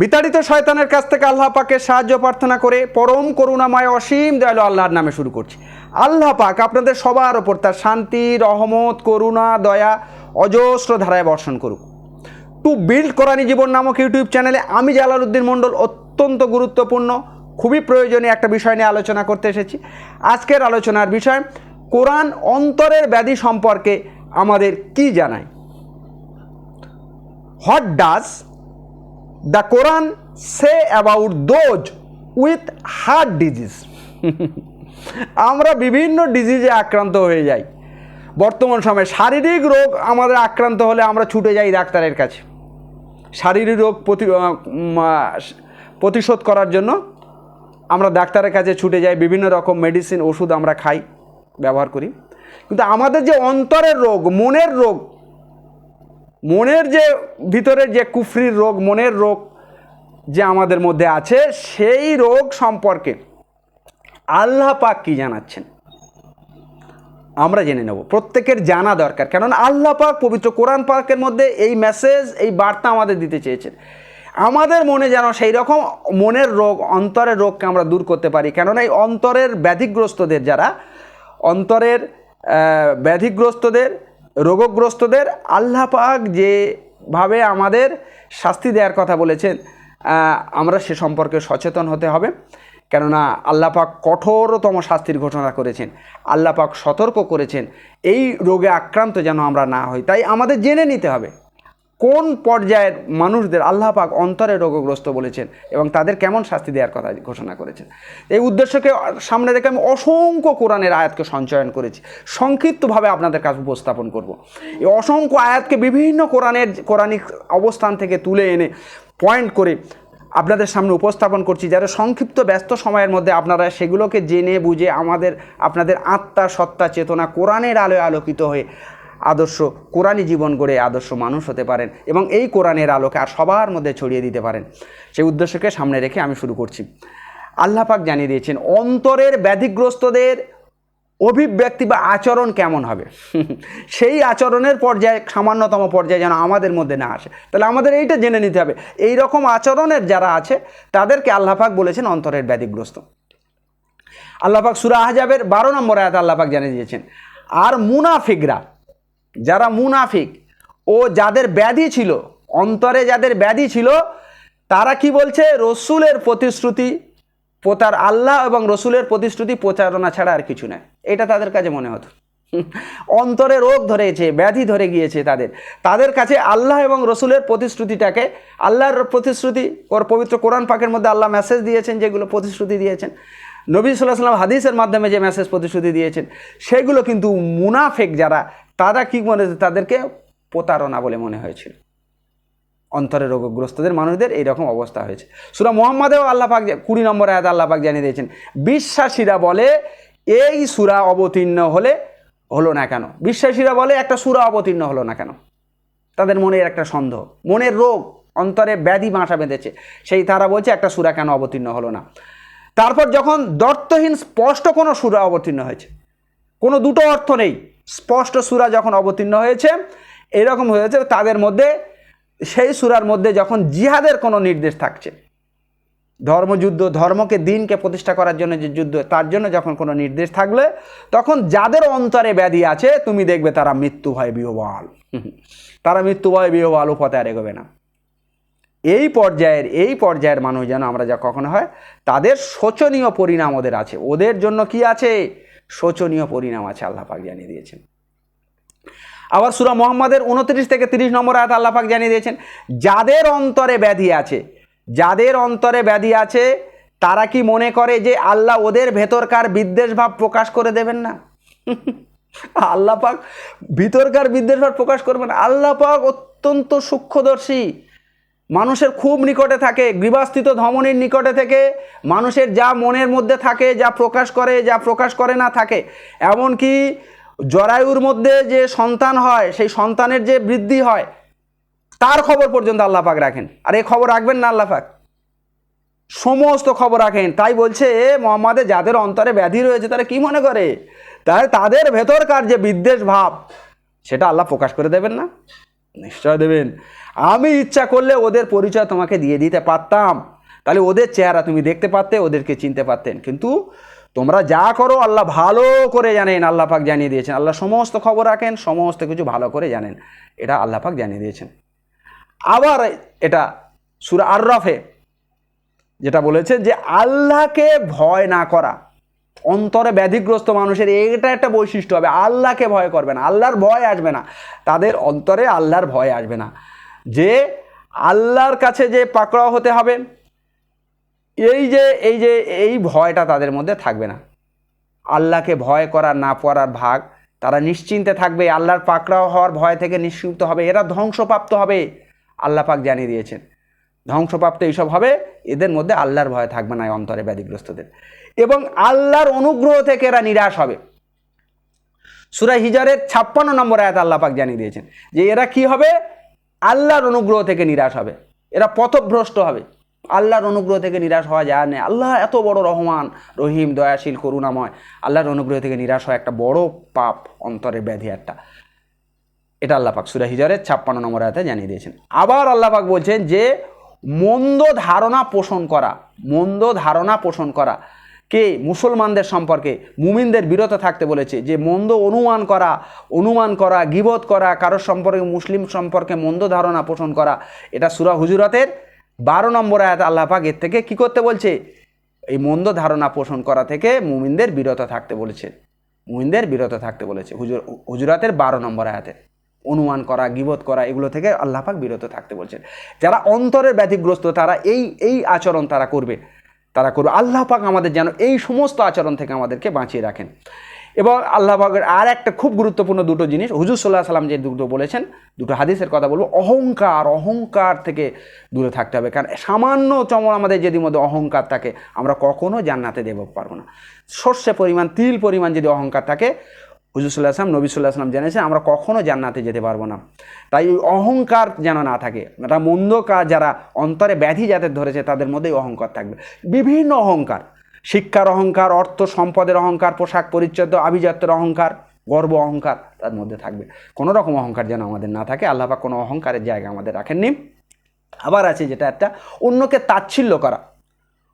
বিতাড়িত শয়তানের কাছ থেকে আল্লাহ পাকের সাহায্য প্রার্থনা করে পরম করুণাময় অসীম দয়ালু আল্লাহর নামে শুরু করছি। আল্লাহ পাক আপনাদের সবার ওপর তার শান্তি, রহমত, করুণা, দয়া অজস্র ধারায় বর্ষণ করুক। টু বিল্ড কোরআনি জীবন নামক ইউটিউব চ্যানেলে আমি জালালউদ্দিন মণ্ডল অত্যন্ত গুরুত্বপূর্ণ, খুবই প্রয়োজনীয় একটা বিষয় নিয়ে আলোচনা করতে এসেছি। আজকের আলোচনার বিষয় কোরআন অন্তরের ব্যাধি সম্পর্কে আমাদের কি জানায়। What does the Quran say about those with heart disease. আমরা বিভিন্ন ডিজিজে আক্রান্ত হয়ে যাই। বর্তমান সময়ে শারীরিক রোগ আমাদের আক্রান্ত হলে আমরা ছুটে যাই ডাক্তারের কাছে। শারীরিক রোগ প্রতিশোধ করার জন্য আমরা ডাক্তারের কাছে ছুটে যাই, বিভিন্ন রকম মেডিসিন ওষুধ আমরা খাই, ব্যবহার করি। কিন্তু আমাদের যে অন্তরের রোগ, মনের রোগ, মনের যে ভিতরের যে কুফরির রোগ, মনের রোগ যে আমাদের মধ্যে আছে, সেই রোগ সম্পর্কে আল্লাহ পাক কি জানাচ্ছেন আমরা জেনে নেব। প্রত্যেকের জানা দরকার, কেননা আল্লাহ পাক পবিত্র কোরআন পাকের মধ্যে এই মেসেজ, এই বার্তা আমাদের দিতে চেয়েছেন। আমাদের মনে যেন সেই রকম মনের রোগ, অন্তরের রোগকে আমরা দূর করতে পারি। কেননা এই অন্তরের ব্যাধিগ্রস্তদের, যারা অন্তরের ব্যাধিগ্রস্তদের, রোগগ্রস্তদের আল্লাহ পাক যেভাবে আমাদের শাস্তি দেওয়ার কথা বলেছেন, আমরা সে সম্পর্কে সচেতন হতে হবে। কেননা আল্লাহ পাক কঠোরতম শাস্তির ঘোষণা করেছেন, আল্লাহ পাক সতর্ক করেছেন এই রোগে আক্রান্ত যেন আমরা না হই। তাই আমাদের জেনে নিতে হবে কোন পর্যায়ের মানুষদের আল্লাহ পাক অন্তরে রোগগ্রস্ত বলেছেন এবং তাদের কেমন শাস্তি দেওয়ার কথা ঘোষণা করেছেন। এই উদ্দেশ্যকে সামনে রেখে আমি অসংখ্য কোরআনের আয়াতকে সঞ্চয়ন করেছি, সংক্ষিপ্তভাবে আপনাদের কাছে উপস্থাপন করব। এই অসংখ্য আয়াতকে বিভিন্ন কোরআনিক অবস্থান থেকে তুলে এনে পয়েন্ট করে আপনাদের সামনে উপস্থাপন করছি, যারা সংক্ষিপ্ত ব্যস্ত সময়ের মধ্যে আপনারা সেগুলোকে জেনে বুঝে আপনাদের আত্মা, সত্তা, চেতনা কোরআনের আলোয় আলোকিত হয়ে আদর্শ কোরআনি জীবন গড়ে আদর্শ মানুষ হতে পারেন এবং এই কোরআনের আলোকে আর সবার মধ্যে ছড়িয়ে দিতে পারেন। সেই উদ্দেশ্যকে সামনে রেখে আমি শুরু করছি। আল্লাহ পাক জানিয়ে দিয়েছেন অন্তরের ব্যাধিগ্রস্তদের অভিব্যক্তি বা আচরণ কেমন হবে। সেই আচরণের পর্যায়ে, সামান্যতম পর্যায়ে যেন আমাদের মধ্যে না আসে। তাহলে আমাদের এইটা জেনে নিতে হবে, এই রকম আচরণের যারা আছে তাদেরকে আল্লাহ পাক বলেছেন অন্তরের ব্যাধিগ্রস্ত। আল্লাহ পাক সূরা আহজাবের 12 নম্বর আয়াতে আল্লাহ পাক জানিয়ে দিয়েছেন, আর মুনাফিকরা, যারা মুনাফিক ও যাদের ব্যাধি ছিল, অন্তরে যাদের ব্যাধি ছিল, তারা কি বলছে? রসুলের প্রতিশ্রুতি প্রতার, আল্লাহ এবং রসুলের প্রতিশ্রুতি প্রচারণা ছাড়া আর কিছু নয়। এটা তাদের কাছে মনে হতো। অন্তরে রোগ ধরেছে, ব্যাধি ধরে গিয়েছে তাদের কাছে আল্লাহ এবং রসুলের প্রতিশ্রুতিটাকে, আল্লাহর প্রতিশ্রুতি, ওর পবিত্র কোরআন পাকের মধ্যে আল্লাহ মেসেজ দিয়েছেন, যেগুলো প্রতিশ্রুতি দিয়েছেন, নবী সাল্লাল্লাহু আলাইহি ওয়াসাল্লাম হাদিসের মাধ্যমে যে মেসেজ প্রতিশ্রুতি দিয়েছেন, সেগুলো কিন্তু মুনাফিক যারা, তারা কি মনে হয়েছে? তাদেরকে প্রতারণা বলে মনে হয়েছিল। অন্তরে রোগগ্রস্তদের মানুষদের এইরকম অবস্থা হয়েছে। সূরা মুহাম্মাদেও আল্লাহ পাক 20 নম্বর আয়াতে আল্লাহ পাক জানিয়ে দিয়েছেন, বিশ্বাসীরা বলে এই সূরা অবতীর্ণ হলো না কেন? বিশ্বাসীরা বলে একটা সূরা অবতীর্ণ হলো না কেন? তাদের মনের একটা সন্দেহ, মনের রোগ, অন্তরে ব্যাধি বাসা বেঁধেছে, সেই তারা বলছে একটা সূরা কেন অবতীর্ণ হলো না। তারপর যখন দর্থহীন স্পষ্ট কোনো সূরা অবতীর্ণ হয়েছে, কোনো দুটো অর্থ নেই, স্পষ্ট সূরা যখন অবতীর্ণ হয়েছে, এরকম হয়েছে তাদের মধ্যে, সেই সূরার মধ্যে যখন জিহাদের কোনো নির্দেশ থাকছে, ধর্মযুদ্ধ, ধর্মকে, দিনকে প্রতিষ্ঠা করার জন্য যে যুদ্ধ, তার জন্য যখন কোনো নির্দেশ থাকলে, তখন যাদের অন্তরে ব্যাধি আছে তুমি দেখবে তারা মৃত্যু ভয় বিহ্বল, তারা মৃত্যু ভয় বিহ্বল, পথে আর এগোবে না। এই পর্যায়ের মানুষ যেন আমরা যা কখনো হয়, তাদের শোচনীয় পরিণাম ওদের আছে। ওদের জন্য কি আছে? শোচনীয় পরিণাম আছে, আল্লাহ পাক জানিয়ে দিয়েছেন। আবার সূরা মুহাম্মাদের 29 থেকে 30 নম্বর আয়াতে আল্লাহ পাক জানিয়ে দিয়েছেন, যাদের অন্তরে ব্যাধি আছে, তারা কি মনে করে যে আল্লাহ ওদের ভেতরকার বিদ্বেষ ভাব প্রকাশ করে দেবেন না? আল্লাহ পাক ভিতরকার বিদ্বেষ ভাব প্রকাশ করবেন। আল্লাহ পাক অত্যন্ত সূক্ষ্মদর্শী, মানুষের খুব নিকটে থাকে, গৃহস্থিত ধমনীর নিকটে থেকে মানুষের যা মনের মধ্যে থাকে, যা প্রকাশ করে, যা প্রকাশ করে না থাকে, এমনকি জরায়ুর মধ্যে যে সন্তান হয়, সেই সন্তানের যে বৃদ্ধি হয়, তার খবর পর্যন্ত আল্লাহ পাক রাখেন। আর এই খবর রাখবেন না আল্লাহ পাক? সমস্ত খবর রাখেন। তাই বলছে মুহাম্মাদের যাদের অন্তরে ব্যাধি রয়েছে, তারা কি মনে করে? তাদের ভেতরকার যে বিদ্বেষ ভাব, সেটা আল্লাহ প্রকাশ করে দেবেন না? নিশ্চয় দেবেন। আমি ইচ্ছা করলে ওদের পরিচয় তোমাকে দিয়ে দিতে পারতাম, তাহলে ওদের চেহারা তুমি দেখতে পারতে, ওদেরকে চিনতে পারতেন। কিন্তু তোমরা যা করো আল্লাহ ভালো করে জানেন, আল্লাহ পাক জানিয়ে দিয়েছেন। আল্লাহ সমস্ত খবর রাখেন, সমস্ত কিছু ভালো করে জানেন, এটা আল্লাহ পাক জানিয়ে দিয়েছেন। আবার এটা সূরা আররাফে যেটা বলেছে যে আল্লাহকে ভয় না করা, অন্তরে ব্যাধিগ্রস্ত মানুষের এটা একটা বৈশিষ্ট্য হবে, আল্লাহকে ভয় করবে না, আল্লাহর ভয় আসবে না, তাদের অন্তরে আল্লাহর ভয় আসবে না, যে আল্লাহর কাছে যে পাকড়াও হতে হবে, এই ভয়টা তাদের মধ্যে থাকবে না। আল্লাহকে ভয় করার না করার ভাগ, তারা নিশ্চিন্তে থাকবে, আল্লাহর পাকড়াও হওয়ার ভয় থেকে নিশ্চিন্ত হবে, এরা ধ্বংসপ্রাপ্ত হবে। আল্লাহ পাক জানিয়ে দিয়েছেন ধ্বংসপ্রাপ্ত এইসব হবে, এদের মধ্যে আল্লাহর ভয় থাকবে না অন্তরে ব্যাধিগ্রস্তদের, এবং আল্লাহর অনুগ্রহ থেকে এরা নিরাশ হবে। সূরা হিজরের 56 নম্বর আয়াত আল্লাহ পাক জানিয়ে দিয়েছেন যে এরা কি হবে, আল্লাহর অনুগ্রহ থেকে নিরাশ হবে, এরা পথভ্রষ্ট হবে। আল্লাহর অনুগ্রহ থেকে নিরাশ হওয়া যায় না। আল্লাহ এত বড় রহমান, রহিম, দয়াশীল, করুণাময়, আল্লাহর অনুগ্রহ থেকে নিরাশ হয় একটা বড় পাপ, অন্তরের ব্যাধি একটা। এটা আল্লাহ পাক সূরা হিজরের 56 নম্বর আয়াতে জানিয়ে দিয়েছেন। আবার আল্লাহ পাক বলছেন যে মন্দ ধারণা পোষণ করা, মন্দ ধারণা পোষণ করা কে মুসলমানদের সম্পর্কে, মুমিনদের বিরত থাকতে বলেছে। যে মন্দ অনুমান করা, গীবত করা, কারোর সম্পর্কে, মুসলিম সম্পর্কে মন্দ ধারণা পোষণ করা, এটা সূরা হুজুরাতের 12 নম্বর আয়াত আল্লাহ পাক এর থেকে কি করতে বলছে, এই মন্দ ধারণা পোষণ করা থেকে মুমিনদের বিরত থাকতে বলেছে, মুমিনদের বিরত থাকতে বলেছে। হুজুরাতের 12 নম্বর আয়াতে অনুমান করা, গীবত করা, এগুলো থেকে আল্লাহ পাক বিরত থাকতে বলছেন। যারা অন্তরের ব্যাধিগ্রস্ত তারা এই আচরণ তারা করবে। আল্লাহ পাক আমাদের যেন এই সমস্ত আচরণ থেকে আমাদেরকে বাঁচিয়ে রাখেন। এবং আল্লাহ পাকের আর একটা খুব গুরুত্বপূর্ণ দুটো জিনিস হুজুর সাল্লাল্লাহু আলাইহি সাল্লাম যে দুটো বলেছেন, দুটো হাদিসের কথা বলবো। অহংকার থেকে দূরে থাকতে হবে, কারণ সামান্য আমাদের যদি মধ্যে অহংকার থাকে আমরা কখনো জান্নাতে যেতে পারবো না। সর্ষে পরিমাণ, তিল পরিমাণ যদি অহংকার থাকে, হুজুর সাল্লাল্লাহু আলাইহি ওয়াসাল্লাম, নবী সাল্লাল্লাহু আলাইহি ওয়াসাল্লাম জেনেছেন আমরা কখনো জান্নাতে যেতে পারবো না। তাই ওই অহংকার যেন না থাকে। এটা মন্দ কাজ, যারা অন্তরে ব্যাধি যাদের ধরেছে তাদের মধ্যেই অহংকার থাকবে। বিভিন্ন অহংকার, শিক্ষার অহংকার, অর্থ সম্পদের অহংকার, পোশাক পরিচ্ছদ, আভিজাত্যের অহংকার, গর্ব অহংকার তার মধ্যে থাকবে। কোনো রকম অহংকার যেন আমাদের না থাকে। আল্লাহ পাক কোনো অহংকারের জায়গা আমাদের রাখেননি। আবার আছে যেটা একটা অন্যকে তাচ্ছিল্য করা,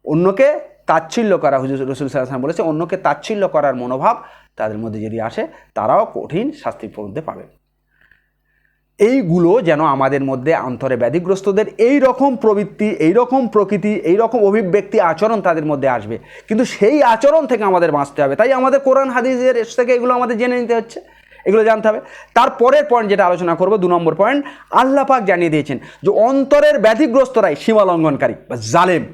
অন্যকে তাচ্ছিল্য করা। হুজুর রাসূল সাল্লাল্লাহু আলাইহি ওয়াসাল্লাম বলেছে অন্যকে তাচ্ছিল্য করার মনোভাব তাদের মধ্যে যদি আসে তারাও কঠিন শাস্তির মধ্যে পাবে। এইগুলো যেন আমাদের মধ্যে অন্তরে ব্যাধিগ্রস্তদের এই রকম প্রবৃত্তি, এই রকম প্রকৃতি, এই রকম অভিব্যক্তি, আচরণ তাদের মধ্যে আসবে, কিন্তু সেই আচরণ থেকে আমাদের বাঁচতে হবে। তাই আমাদের কোরআন হাদিসের থেকে এগুলো আমাদের জেনে নিতে হচ্ছে, এগুলো জানতে হবে। তারপরের পয়েন্ট যেটা আলোচনা করবো, 2 নম্বর পয়েন্ট, আল্লাহ পাক জানিয়ে দিয়েছেন যে অন্তরের ব্যাধিগ্রস্তরাই সীমা লঙ্ঘনকারী বা জালেম।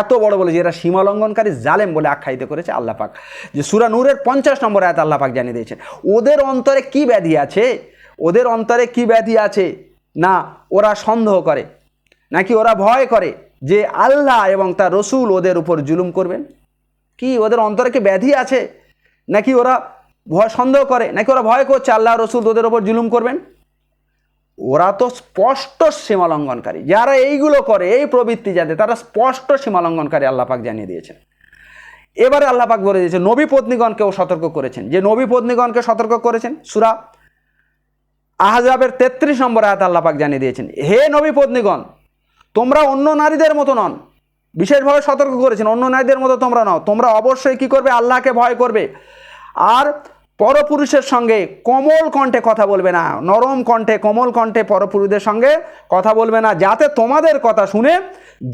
এত বড় বলেছে এরা সীমা লঙ্ঘনকারী, জালেম বলে আখ্যায়িত করেছে আল্লাহ পাক। যে সূরা নূরের 50 নম্বর আয়াত আল্লাহ পাক জানিয়ে দিয়েছেন ওদের অন্তরে কি ব্যাধি আছে, ওদের অন্তরে কি ব্যাধি আছে, না ওরা সন্দেহ করে, নাকি ওরা ভয় করে যে আল্লাহ এবং তার রসুল ওদের উপর জুলুম করবেন। কি ওদের অন্তরে কি ব্যাধি আছে, নাকি ওরা সন্দেহ করে, নাকি ওরা ভয় করছে আল্লাহ রসুল ওদের উপর জুলুম করবেন? ওরা তো স্পষ্ট সীমালঙ্ঘনকারী। যারা এইগুলো করে, এই প্রবৃত্তি যাদের, তারা স্পষ্ট সীমালঙ্ঘনকারী, আল্লাহ পাক জানিয়ে দিয়েছেন। এবারে আল্লাহ পাক বলে দিয়েছে নবী পত্নীগণকেও সতর্ক করেছেন। যে নবী পত্নীগণকে সতর্ক করেছেন, সূরা আহজাবের 33 নম্বর আয়াত আল্লাহ পাক জানিয়ে দিয়েছেন হে নবী পত্নীগণ, তোমরা অন্য নারীদের মতো নন। বিশেষভাবে সতর্ক করেছেন অন্য নারীদের মতো তোমরা নও, তোমরা অবশ্যই কি করবে, আল্লাহকে ভয় করবে। আর পরপুরুষের সঙ্গে কোমল কণ্ঠে কথা বলবে না, নরম কণ্ঠে, কোমল কণ্ঠে পরপুরুষদের সঙ্গে কথা বলবে না, যাতে তোমাদের কথা শুনে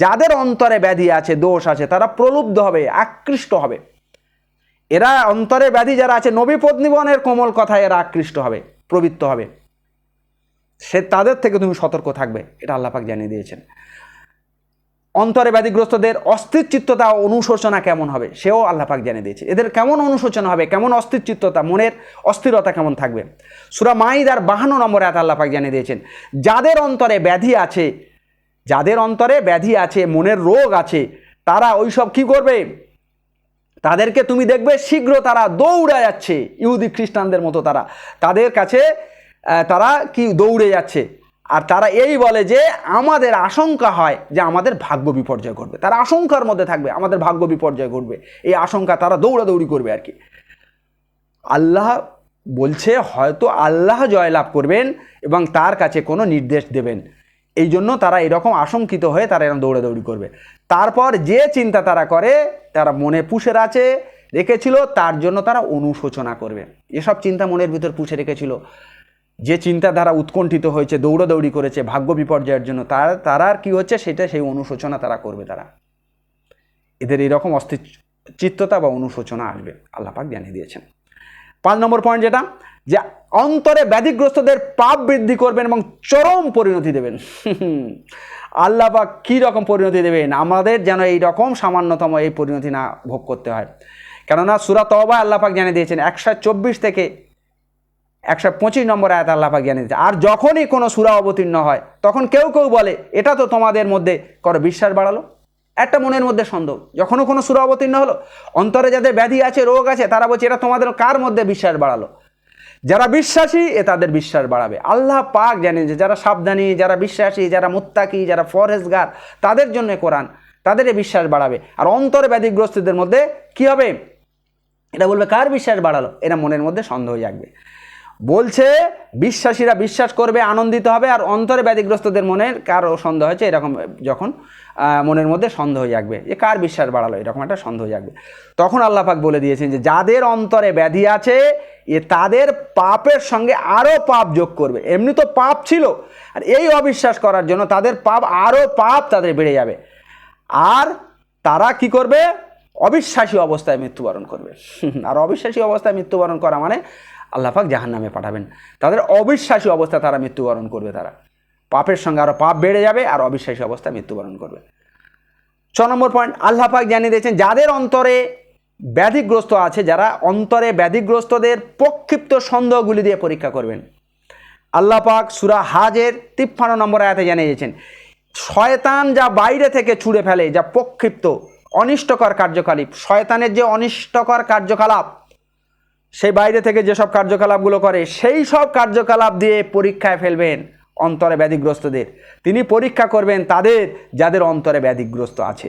যাদের অন্তরে ব্যাধি আছে, দোষ আছে, তারা প্রলুব্ধ হবে, আকৃষ্ট হবে। এরা অন্তরে ব্যাধি যারা আছে, নবী পত্নীগণের কোমল কথায় এরা আকৃষ্ট হবে, প্রবৃত্ত হবে, সে তাদের থেকে তুমি সতর্ক থাকবে। এটা আল্লাহ পাক জানিয়ে দিয়েছেন। অন্তরে ব্যাধিগ্রস্তদের অস্থির চিত্ততা ও অনুশোচনা কেমন হবে সেও আল্লাহ পাক জানিয়ে দিয়েছে। এদের কেমন অনুশোচনা হবে, কেমন অস্থির চিত্ততা, মনের অস্থিরতা কেমন থাকবে। সূরা মাইদার 52 নম্বর আয়াত আল্লাহ পাক জানিয়ে দিয়েছেন যাদের অন্তরে ব্যাধি আছে, যাদের অন্তরে ব্যাধি আছে, মনের রোগ আছে, তারা ওইসব কি করবে, তাদেরকে তুমি দেখবে শীঘ্র তারা দৌড়ে যাচ্ছে, ইহুদি খ্রিস্টানদের মতো তাদের কাছে তারা কি দৌড়ে যাচ্ছে। আর তারা এই বলে যে আমাদের আশঙ্কা হয় যে আমাদের ভাগ্য বিপর্যয় ঘটবে। তারা আশঙ্কার মধ্যে থাকবে, আমাদের ভাগ্য বিপর্যয় ঘটবে, এই আশঙ্কা তারা দৌড়াদৌড়ি করবে আর কি। আল্লাহ বলছে হয়তো আল্লাহ জয়লাভ করবেন এবং তার কাছে কোনো নির্দেশ দেবেন, এই জন্য তারা এরকম আশঙ্কিত হয়ে তারা এরকম দৌড়াদৌড়ি করবে। তারপর যে চিন্তা তারা করে, তারা মনে পুষে রেখেছিল, তার জন্য তারা অনুশোচনা করবে। এসব চিন্তা মনের ভিতর পুষে রেখেছিল, যে চিন্তা দ্বারা উৎকণ্ঠিত হয়েছে, দৌড়াদৌড়ি করেছে ভাগ্য বিপর্যয়ের জন্য, তারা আর কি হচ্ছে সেটা, সেই অনুশোচনা তারা করবে। তারা এদের এরকম অস্থিরচিত্ততা বা অনুশোচনা আসবে, আল্লাহ পাক জানিয়ে দিয়েছেন। 5 নম্বর পয়েন্ট যেটা, যে অন্তরে ব্যাধিগ্রস্তদের পাপ বৃদ্ধি করবেন এবং চরম পরিণতি দেবেন। আল্লাহ পাক কী রকম পরিণতি দেবেন, আমাদের যেন এই রকম সামান্যতম এই পরিণতি না ভোগ করতে হয়। কেননা সূরা তওবা আল্লাহ পাক জানিয়ে দিয়েছেন 124 থেকে 125 নম্বর আয়াত আল্লাহ পাক জানিয়ে দিয়েছে, আর যখনই কোনো সূরা অবতীর্ণ হয় তখন কেউ কেউ বলে এটা তো তোমাদের মধ্যে করো বিশ্বাস বাড়ালো। একটা মনের মধ্যে সন্দেহ, যখনও কোনো সূরা অবতীর্ণ হলো, অন্তরে যাদের ব্যাধি আছে, রোগ আছে, তারা বলছে এটা তোমাদের কার মধ্যে বিশ্বাস বাড়ালো। যারা বিশ্বাসী তাদের বিশ্বাস বাড়াবে। আল্লাহ পাক জানেন যে যারা সাবধানী, যারা বিশ্বাসী, যারা মুত্তাকি, যারা ফরহেজগার, তাদের জন্য কোরআন, তাদের বিশ্বাস বাড়াবে। আর অন্তরে ব্যাধিগ্রস্তদের মধ্যে কি হবে, এটা বলবে কার বিশ্বাস বাড়ালো, এরা মনের মধ্যে সন্দেহ জাগবে। বলছে বিশ্বাসীরা বিশ্বাস করবে, আনন্দিত হবে, আর অন্তরে ব্যাধিগ্রস্তদের মনের কার সন্দেহ হয়েছে, এরকম যখন মনের মধ্যে সন্দেহ জাগবে যে কার বিশ্বাস বাড়ালো, এরকম একটা সন্দেহ জাগবে, তখন আল্লাহ পাক বলে দিয়েছেন যে যাদের অন্তরে ব্যাধি আছে তাদের পাপের সঙ্গে আরও পাপ যোগ করবে। এমনি তো পাপ ছিল, আর এই অবিশ্বাস করার জন্য তাদের পাপ তাদের বেড়ে যাবে। আর তারা কি করবে, অবিশ্বাসী অবস্থায় মৃত্যুবরণ করবে। আর অবিশ্বাসী অবস্থায় মৃত্যুবরণ করা মানে আল্লাহ পাক জাহান্নামে পাঠাবেন। তাদের অবিশ্বাসী অবস্থায় তারা মৃত্যুবরণ করবে, তারা পাপের সঙ্গে আরও পাপ বেড়ে যাবে, আর অবিশ্বাসী অবস্থায় মৃত্যুবরণ করবে। 6 নম্বর পয়েন্ট, আল্লাহ পাক জানিয়ে দিয়েছেন যাদের অন্তরে ব্যাধিগ্রস্ত আছে, যারা অন্তরে ব্যাধিগ্রস্তদের প্রক্ষিপ্ত সন্দেহগুলি দিয়ে পরীক্ষা করবেন। আল্লাহ পাক সূরা হাজের 53 নম্বর আয়াতে জানিয়ে দিয়েছেন শয়তান যা বাইরে থেকে ছুঁড়ে ফেলে, যা প্রক্ষিপ্ত অনিষ্টকর কার্যকলাপ, শয়তানের যে অনিষ্টকর কার্যকলাপ, সেই বাইরে থেকে যেসব কার্যকলাপগুলো করে, সেই সব কার্যকলাপ দিয়ে পরীক্ষায় ফেলবেন অন্তরে ব্যাধিগ্রস্তদের। তিনি পরীক্ষা করবেন তাদের যাদের অন্তরে ব্যাধিগ্রস্ত আছে,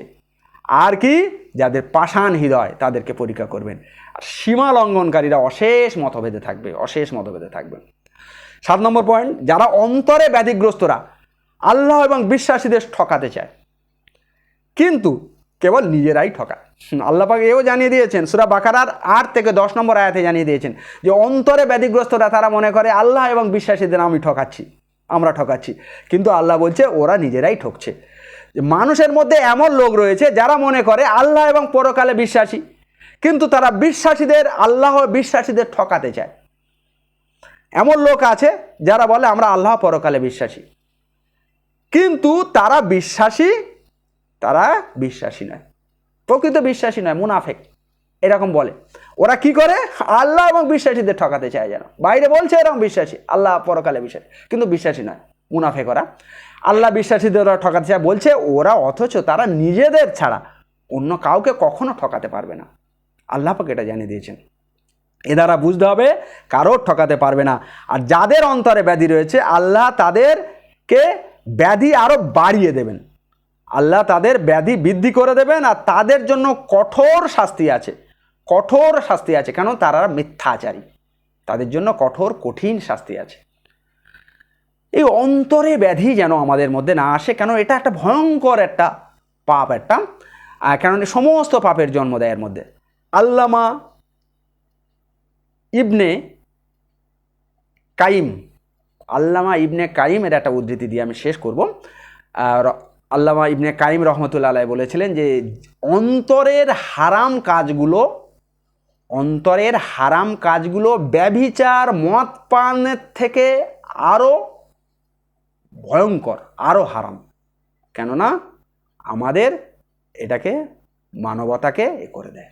আর কি যাদের পাষাণ হৃদয় তাদেরকে পরীক্ষা করবেন। আর সীমা লঙ্ঘনকারীরা অশেষ মতভেদে থাকবে, অশেষ মতভেদে থাকবে। 7 নম্বর পয়েন্ট, যারা অন্তরে ব্যাধিগ্রস্তরা আল্লাহ এবং বিশ্বাসীদের ঠকাতে চায়, কিন্তু কেবল নিজেরাই ঠকায়। আল্লাহ পাক এও জানিয়ে দিয়েছেন সূরা বাকারার 8 থেকে 10 নম্বর আয়াতে জানিয়ে দিয়েছেন যে অন্তরে ব্যাধিগ্রস্তরা তারা মনে করে আল্লাহ এবং বিশ্বাসীদের আমরা ঠকাচ্ছি, কিন্তু আল্লাহ বলছে ওরা নিজেরাই ঠকছে। মানুষের মধ্যে এমন লোক রয়েছে যারা মনে করে আল্লাহ এবং পরকালে বিশ্বাসী, কিন্তু তারা আল্লাহ বিশ্বাসীদের ঠকাতে চায়। এমন লোক আছে যারা বলে আমরা আল্লাহ পরকালে বিশ্বাসী, কিন্তু তারা বিশ্বাসী নয়, প্রকৃত বিশ্বাসী নয়, মুনাফেক, এরকম বলে। ওরা কি করে, আল্লাহ এবং বিশ্বাসীদের ঠকাতে চায়, যেন বাইরে বলছে এরকম বিশ্বাসী, আল্লাহ পরকালে বিশ্বাসী, কিন্তু বিশ্বাসী নয়, মুনাফেক। ওরা আল্লাহ বিশ্বাসীদের ওরা ঠকাতে চায় বলছে, ওরা অথচ তারা নিজেদের ছাড়া অন্য কাউকে কখনো ঠকাতে পারবে না। আল্লাহ পাক এটা জানিয়ে দিয়েছেন। এ দ্বারা বুঝতে হবে কারোর ঠকাতে পারবে না। আর যাদের অন্তরে ব্যাধি রয়েছে আল্লাহ তাদেরকে ব্যাধি আরও বাড়িয়ে দেবেন, আল্লাহ তাদের ব্যাধি বৃদ্ধি করে দেবেন, আর তাদের জন্য কঠোর শাস্তি আছে, কেন তারা মিথ্যাচারী, তাদের জন্য কঠিন শাস্তি আছে। এই অন্তরে ব্যাধি যেন আমাদের মধ্যে না আসে, কেন এটা একটা ভয়ঙ্কর একটা পাপ, কারণ সমস্ত পাপের জন্ম দেয় এর মধ্যে। আল্লামা ইবনে কাইম এর একটা উদ্ধৃতি দিয়ে আমি শেষ করব। আল্লামা ইবনে কাইম রহমতুল্লাহ আলাইহি বলেছিলেন যে অন্তরের হারাম কাজগুলো ব্যভিচার, মদ পানের থেকে আরও ভয়ঙ্কর, আরও হারাম, কেননা আমাদের এটাকে মানবতাকে করে দেয়,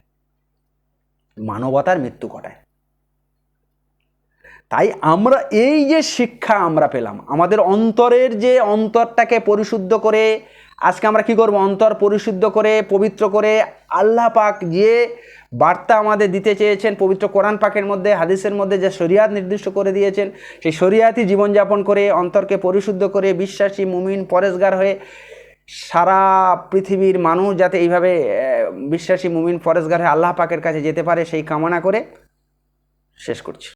মানবতার মৃত্যু ঘটায়। তাই আমরা এই যে শিক্ষা আমরা পেলাম, আমাদের অন্তরটাকে পরিশুদ্ধ করে, আজকে আমরা কি করব, অন্তর পরিশুদ্ধ করে পবিত্র করে আল্লাহ পাক যে বার্তা আমাদের দিতে চেয়েছেন পবিত্র কোরআন পাকের মধ্যে, হাদিসের মধ্যে যে শরিয়াত নির্দিষ্ট করে দিয়েছেন, সেই শরিয়াতি জীবনযাপন করে অন্তরকে পরিশুদ্ধ করে বিশ্বাসী মুমিন পরেজগার হয়ে সারা পৃথিবীর মানুষ যাতে এইভাবে বিশ্বাসী মুমিন পরেজগার হয়ে আল্লাহ পাকের কাছে যেতে পারে, সেই কামনা করে শেষ করছি।